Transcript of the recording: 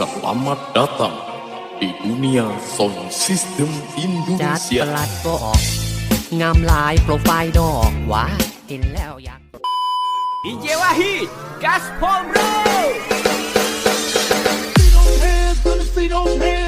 Selamat datang di dunia sound system จัด Indonesia. ประหลัดก็ออกงามลายโปรไฟล์ดอกหวาเห็นแล้วอยาก DJ Wahid Gaspol Bro Feet on hands,